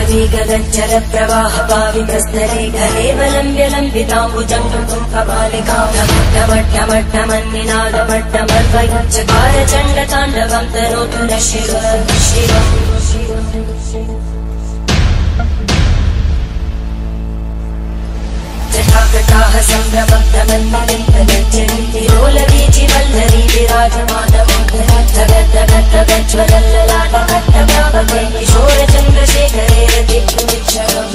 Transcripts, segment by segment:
गगनचर प्रवाह पावितस्तरे घलेवलम्ब्यलम्बिताम्बुजं कुम्भमालिकामट्टमट्टमट्टमन्निनादमट्टमर्वयच्चकार चण्डताण्डवं तनोतु नः शिवः जटाकटाः सम्भ्रमब्धमन्मलिन्दगच्छन्ति लोलवीचि वल्लरी विराजमानमोहरज्ज्वलल्ललाटकट्टप्रापके किशोरचन्द्रशेखरे रतिपुनिच्छरम्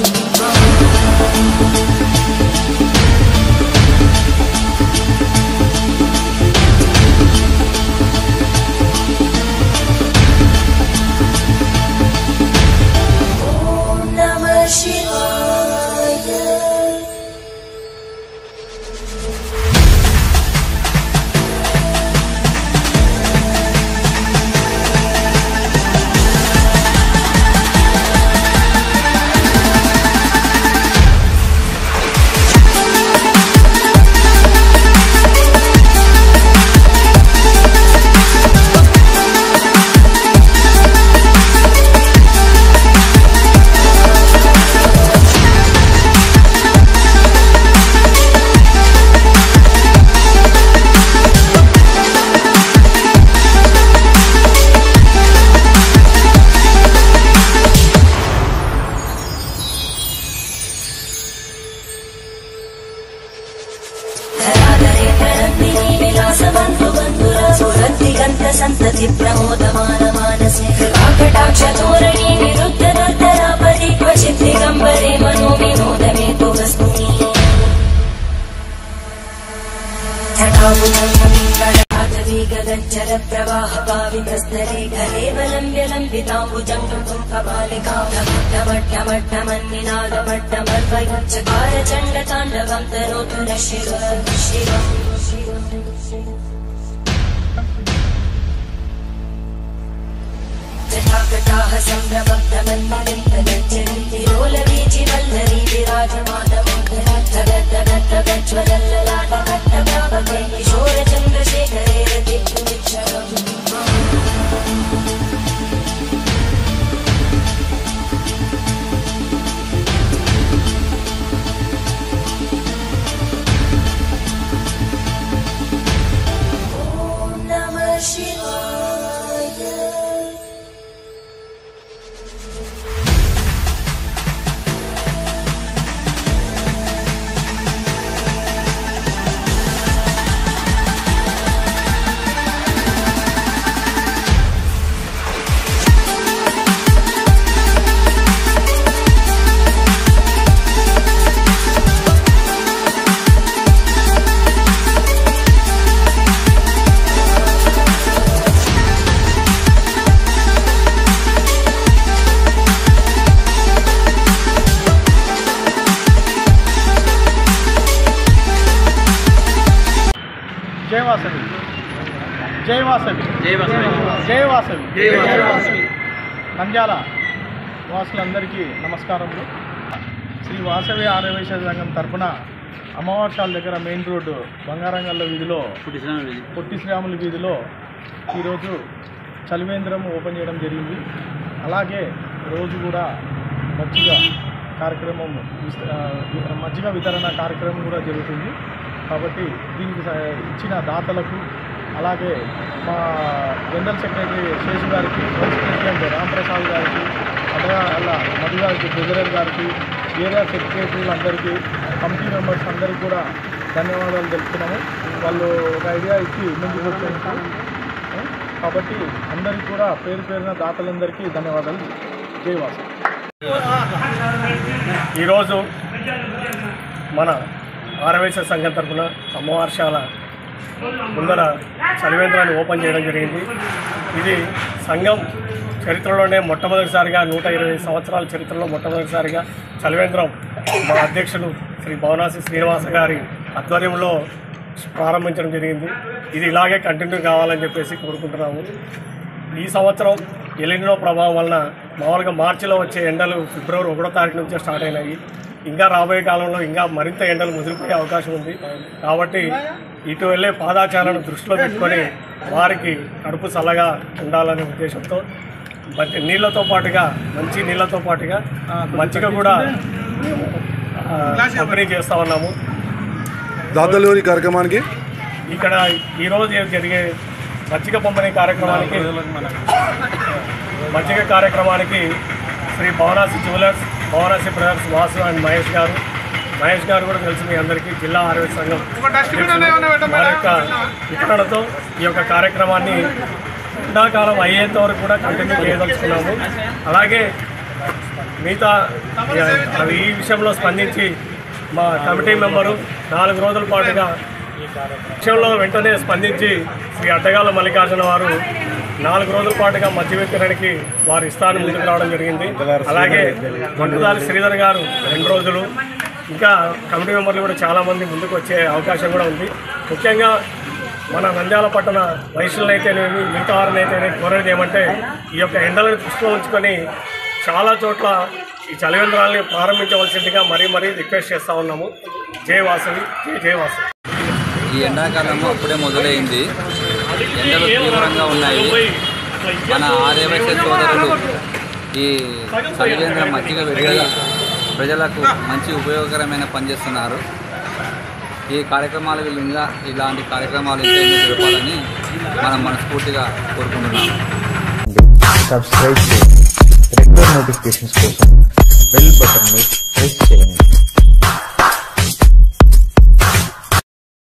ॐ नमः शिवाय। संतति प्रमोदमानमानसे कृपाकटाक्षतोरणी निरुद्धदुर्धरापदि क्वचित् दिगम्बरे मनो विनोदमेतु वस्तुनि गगनचर प्रवाह पावितस्तरे घलेवलम्ब्यलम्बिताम्बुजं कुम्भमालिकामट्टमट्टमट्टमन्निनादमट्टमर्वयच्चकार चण्डताण्डवं तनोतु नः शिवः जटाकटाः सम्भ्रमब्धमन्मलिन्दगच्छन्ति लोलवीचि वल्लरी विराजमानमोहरज्ज्वलल्ललाटकट्टप्रापके किशोरचन्द्रशेखरे रतिपुनिच्छरम् ॐ नमः शिवाय। జై వాసవి జై వాసవి జై వాసవి జై వాసవి నంద్యాల వాసులందరికీ నమస్కారములు. శ్రీ వాసవి ఆర్యవైశ్య సంఘం తరఫున అమావాస్యాల దగ్గర మెయిన్ రోడ్డు బంగారంగల్ల వీధిలో పొట్టి శ్రీరాములు వీధిలో ఈరోజు చలివేంద్రం ఓపెన్ చేయడం జరిగింది. అలాగే రోజు కూడా మజ్జిగ కార్యక్రమం మజ్జిగ వితరణ కార్యక్రమం కూడా జరుగుతుంది. కాబట్టి దీనికి ఇచ్చిన దాతలకు అలాగే మా జనరల్ సెక్రటరీ శేషు గారికి, వైస్ ప్రెసిడెంట్ రాంప్రసాద్ గారికి, అలా మధు గారికి, ట్రెజరర్ గారికి, ఏరియా సెక్రటరీలందరికీ, కమిటీ మెంబర్స్ అందరికీ కూడా ధన్యవాదాలు తెలుపుతున్నాము. వాళ్ళు ఒక ఐడియా ఇచ్చి ముందుకు వచ్చేందుకు. కాబట్టి అందరికీ కూడా పేరు పేరున దాతలందరికీ ధన్యవాదాలు. జై వాసవి. ఈరోజు మన ఆర్యవైశ్య సంఘం తరఫున అమావాస్యాల ముందర చలివేంద్రాన్ని ఓపెన్ చేయడం జరిగింది. ఇది సంఘం చరిత్రలోనే మొట్టమొదటిసారిగా 120 సంవత్సరాల చరిత్రలో మొట్టమొదటిసారిగా చలివేంద్రం మా అధ్యక్షులు శ్రీ భవనాసి శ్రీనివాస గారి ఆధ్వర్యంలో ప్రారంభించడం జరిగింది. ఇది ఇలాగే కంటిన్యూ కావాలని చెప్పేసి కోరుకుంటున్నాము. ఈ సంవత్సరం ఎలినో ప్రభావం వలన మామూలుగా మార్చిలో వచ్చే ఎండలు ఫిబ్రవరి 1వ తారీఖు నుంచే స్టార్ట్ అయినాయి. ఇంకా రాబోయే కాలంలో ఇంకా మరింత ఎండలు ముదిరిపోయే అవకాశం ఉంది. కాబట్టి ఇటు వెళ్ళే పాదాచారాలను దృష్టిలో పెట్టుకొని వారికి కడుపు చల్లగా ఉండాలనే ఉద్దేశంతో నీళ్ళతో పాటుగా మంచి నీళ్ళతో పాటుగా మజ్జిగ కూడా పంపిణీ చేస్తూ ఉన్నాము. దాతలూరి కార్యక్రమానికి ఇక్కడ ఈరోజు జరిగే మజ్జిగ పంపిణీ కార్యక్రమానికి Shri Bhavanasi jewellers, Bhavanasi brothers Vasu and Mahesh గారు కూడా తెలుసు మీ అందరికీ. జిల్లా ఆరోగ్య సంఘం వారి యొక్క వితరణతో ఈ యొక్క కార్యక్రమాన్ని ఎండాకాలం అయ్యేంత వరకు కూడా కంటిన్యూ చేయదలుచుకున్నాము. అలాగే మిగతా ఈ విషయంలో స్పందించి మా కమిటీ మెంబరు 4 రోజుల పాటుగా విషయంలో వెంటనే స్పందించి శ్రీ అడ్డగాల మల్లికార్జున వారు 4 రోజుల పాటుగా మధ్య వితరణకి వారి ఇష్టాన్ని ముందుకు రావడం జరిగింది. అలాగే మంటుదారి శ్రీధర్ గారు 2 రోజులు, ఇంకా కమిటీ మెంబర్లు కూడా చాలామంది ముందుకు వచ్చే అవకాశం కూడా ఉంది. ముఖ్యంగా మన నంద్యాల పట్టణ వయసులనైతేనేమి మిగతా వారినైతేనేమి కోరేది ఏమంటే ఈ యొక్క ఎండలను దృష్టిలో ఉంచుకొని చాలా చోట్ల ఈ చలివేంద్రాలని ప్రారంభించవలసిందిగా మరీ రిక్వెస్ట్ చేస్తూ ఉన్నాము. జై వాసవి, జై వాసవి. ఈ ఎండాకాలము అప్పుడే మొదలైంది. ఎండలు తీవ్రంగా ఉన్నాయి. మన ఆర్యవైశ్య సోదరులు ఈ చలివేంద్రం మజ్జిగ పెట్టి ప్రజలకు మంచి ఉపయోగకరమైన పనిచేస్తున్నారు. ఈ కార్యక్రమాలు ఇలాంటి కార్యక్రమాలు ఇంకా జరపాలని మనం మనస్ఫూర్తిగా కోరుకుంటున్నాము. సబ్స్క్రైబ్ చేయండి. రెగ్యులర్ నోటిఫికేషన్స్ కోసం బెల్ బటన్ని ప్రెస్ చేయండి.